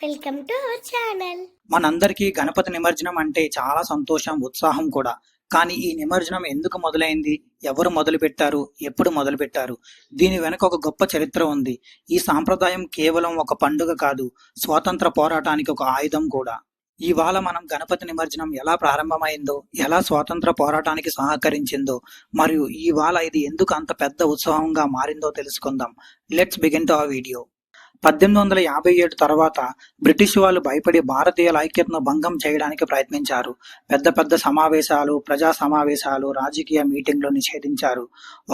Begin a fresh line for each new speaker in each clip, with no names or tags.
Welcome to our channel.
మనందరికీ గణపతి నిమజ్జనం అంటే చాలా సంతోషం, ఉత్సాహం కూడా. కానీ ఈ నిమజ్జనం ఎందుకు మొదలైంది, ఎవరు మొదలు పెట్టారు, ఎప్పుడు మొదలు పెట్టారు? దీని వెనుక ఒక గొప్ప చరిత్ర ఉంది. ఈ సాంప్రదాయం కేవలం ఒక పండుగ కాదు, స్వాతంత్ర పోరాటానికి ఒక ఆయుధం కూడా. ఇవాళ మనం గణపతి నిమజ్జనం ఎలా ప్రారంభమైందో, ఎలా స్వాతంత్ర పోరాటానికి సహకరించిందో, మరియు ఇవాళ ఇది ఎందుకు అంత పెద్ద ఉత్సవంగా మారిందో తెలుసుకుందాం. Let's begin to our video. 1857 తర్వాత బ్రిటిష్ వాళ్ళు భయపడి భారతీయుల ఐక్యతను భంగం చేయడానికి ప్రయత్నించారు. పెద్ద పెద్ద సమావేశాలు, ప్రజా సమావేశాలు, రాజకీయ మీటింగ్లు నిషేధించారు.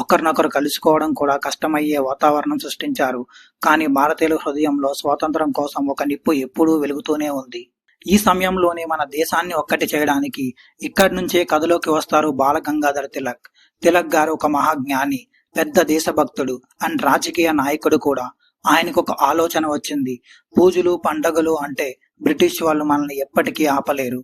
ఒకరినొకరు కలుసుకోవడం కూడా కష్టమయ్యే వాతావరణం సృష్టించారు. కానీ భారతీయుల హృదయంలో స్వాతంత్రం కోసం ఒక నిప్పు ఎప్పుడూ వెలుగుతూనే ఉంది. ఈ సమయంలోనే మన దేశాన్ని ఒక్కటి చేయడానికి ఇక్కడి నుంచే కథలోకి వస్తారు బాలగంగాధర తిలక్. తిలక్ గారు ఒక మహాజ్ఞాని, పెద్ద దేశభక్తుడు అండ్ రాజకీయ నాయకుడు కూడా. ఆయనకు ఒక ఆలోచన వచ్చింది. పూజలు, పండగలు అంటే బ్రిటిష్ వాళ్ళు మనల్ని ఎప్పటికీ ఆపలేరు.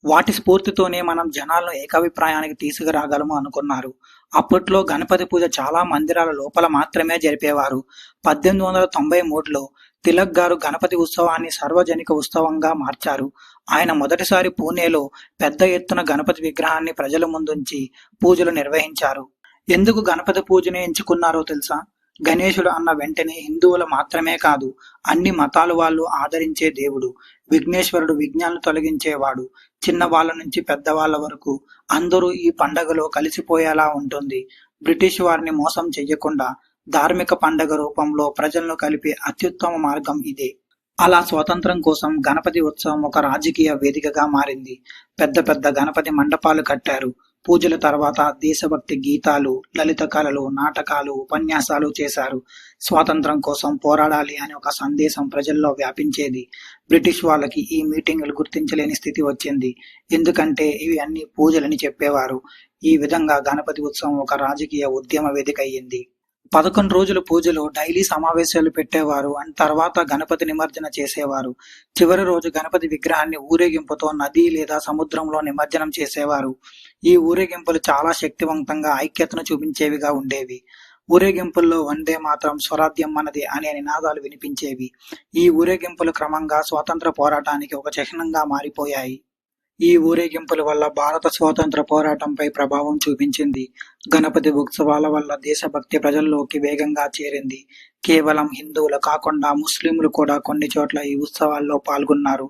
వాటి స్ఫూర్తితోనే మనం జనాలను ఏకాభిప్రాయానికి తీసుకురాగలము అనుకున్నారు. అప్పట్లో గణపతి పూజ చాలా మందిరాల లోపల మాత్రమే జరిపేవారు. 1893లో తిలక్ గారు గణపతి ఉత్సవాన్ని సార్వజనిక ఉత్సవంగా మార్చారు. ఆయన మొదటిసారి పూణేలో పెద్ద ఎత్తున గణపతి విగ్రహాన్ని ప్రజల ముందుంచి పూజలు నిర్వహించారు. ఎందుకు గణపతి పూజనే ఎంచుకున్నారో తెలుసా? గణేశుడు అన్న వెంటనే హిందువులు మాత్రమే కాదు, అన్ని మతాల వాళ్ళు ఆదరించే దేవుడు. విఘ్నేశ్వరుడు విఘ్నాలను తొలగించేవాడు. చిన్నవాళ్ళ నుంచి పెద్దవాళ్ళ వరకు అందరూ ఈ పండగలో కలిసిపోయేలా ఉంటుంది. బ్రిటిష్ వారిని మోసం చెయ్యకుండా ధార్మిక పండగ రూపంలో ప్రజలను కలిపే అత్యుత్తమ మార్గం ఇదే. అలా స్వాతంత్రం కోసం గణపతి ఉత్సవం ఒక రాజకీయ వేదికగా మారింది. పెద్ద పెద్ద గణపతి మండపాలు కట్టారు. పూజల తర్వాత దేశభక్తి గీతాలు, లలిత కళలు, నాటకాలు, ఉపన్యాసాలు చేశారు. స్వాతంత్రం కోసం పోరాడాలి అనే ఒక సందేశం ప్రజల్లో వ్యాపించేది. బ్రిటిష్ వాళ్ళకి ఈ మీటింగులు గుర్తించలేని స్థితి వచ్చింది. ఎందుకంటే ఇవి అన్ని పూజలని చెప్పేవారు. ఈ విధంగా గణపతి ఉత్సవం ఒక రాజకీయ ఉద్యమ వేదిక అయ్యింది. 11 రోజుల పూజలు, డైలీ సమావేశాలు పెట్టేవారు. అండ్ తర్వాత గణపతి నిమజ్జన చేసేవారు. చివరి రోజు గణపతి విగ్రహాన్ని ఊరేగింపుతో నది లేదా సముద్రంలో నిమజ్జనం చేసేవారు. ఈ ఊరేగింపులు చాలా శక్తివంతంగా ఐక్యతను చూపించేవిగా ఉండేవి. ఊరేగింపుల్లో వందే మాత్రం, స్వరాజ్యం మనది అనే నినాదాలు వినిపించేవి. ఈ ఊరేగింపులు క్రమంగా స్వాతంత్ర పోరాటానికి ఒక చిహ్నంగా మారిపోయాయి. ఈ ఊరేగింపుల వల్ల భారత స్వాతంత్ర పోరాటంపై ప్రభావం చూపించింది. గణపతి ఉత్సవాల వల్ల దేశభక్తి ప్రజల్లోకి వేగంగా చేరింది. కేవలం హిందువులు కాకుండా ముస్లింలు కూడా కొన్ని చోట్ల ఈ ఉత్సవాల్లో పాల్గొన్నారు.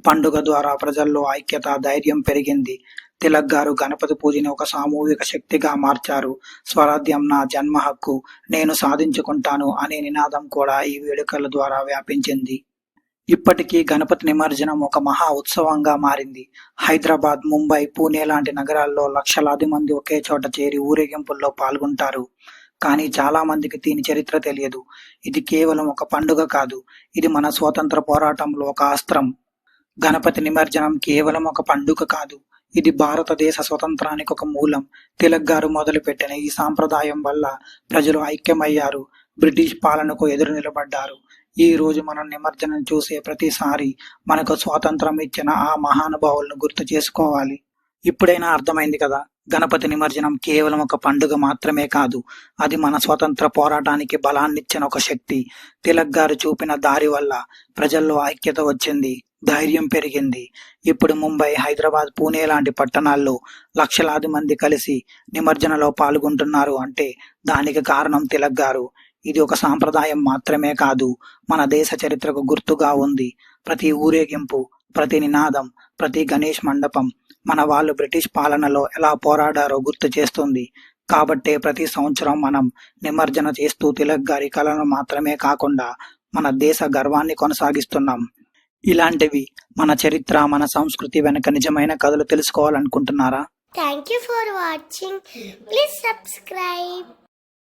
పండుగ ద్వారా ప్రజల్లో ఐక్యత, ధైర్యం పెరిగింది. తిలక్ గారు గణపతి పూజని ఒక సామూహిక శక్తిగా మార్చారు. స్వరాజ్యం నా జన్మ హక్కు, నేను సాధించుకుంటాను అనే నినాదం కూడా ఈ వేడుకల ద్వారా వ్యాపించింది. ఇప్పటికీ గణపతి నిమజ్జనం ఒక మహా ఉత్సవంగా మారింది. హైదరాబాద్, ముంబై, పూణే లాంటి నగరాల్లో లక్షలాది మంది ఒకే చోట చేరి ఊరేగింపుల్లో పాల్గొంటారు. కానీ చాలా మందికి దీని చరిత్ర తెలియదు. ఇది కేవలం ఒక పండుగ కాదు, ఇది మన స్వాతంత్ర పోరాటంలో ఒక అస్త్రం. గణపతి నిమజ్జనం కేవలం ఒక పండుగ కాదు, ఇది భారతదేశ స్వతంత్రానికి ఒక మూలం. తిలక్ గారు మొదలుపెట్టిన ఈ సాంప్రదాయం వల్ల ప్రజలు ఐక్యమయ్యారు, బ్రిటిష్ పాలనకు ఎదురు నిలబడ్డారు. ఈ రోజు మనం నిమజ్జనం చూసే ప్రతిసారి మనకు స్వాతంత్రం ఇచ్చిన ఆ మహానుభావులను గుర్తు చేసుకోవాలి. ఇప్పుడైనా అర్థమైంది కదా, గణపతి నిమజ్జనం కేవలం ఒక పండుగ మాత్రమే కాదు, అది మన స్వాతంత్ర పోరాటానికి బలాన్నిచ్చిన ఒక శక్తి. తిలక్ గారు చూపిన దారి వల్ల ప్రజల్లో ఐక్యత వచ్చింది, ధైర్యం పెరిగింది. ఇప్పుడు ముంబై, హైదరాబాద్, పూణే లాంటి పట్టణాల్లో లక్షలాది మంది కలిసి నిమజ్జనలో పాల్గొంటున్నారు అంటే దానికి కారణం తిలక్ గారు. ఇది ఒక సాంప్రదాయం మాత్రమే కాదు, మన దేశ చరిత్రకు గుర్తుగా ఉంది. ప్రతి ఊరేగింపు, ప్రతి నినాదం, ప్రతి గణేష్ మండపం మన వాళ్ళు బ్రిటిష్ పాలనలో ఎలా పోరాడారో గుర్తు చేస్తుంది. కాబట్టే ప్రతి సంవత్సరం మనం నిమజ్జన చేస్తూ తిలక్ గారి కళను మాత్రమే కాకుండా మన దేశ గర్వాన్ని కొనసాగిస్తున్నాం. ఇలాంటివి మన చరిత్ర, మన సంస్కృతి వెనుక నిజమైన కథలు తెలుసుకోవాలనుకుంటున్నారా?
Thank you for watching. Please subscribe.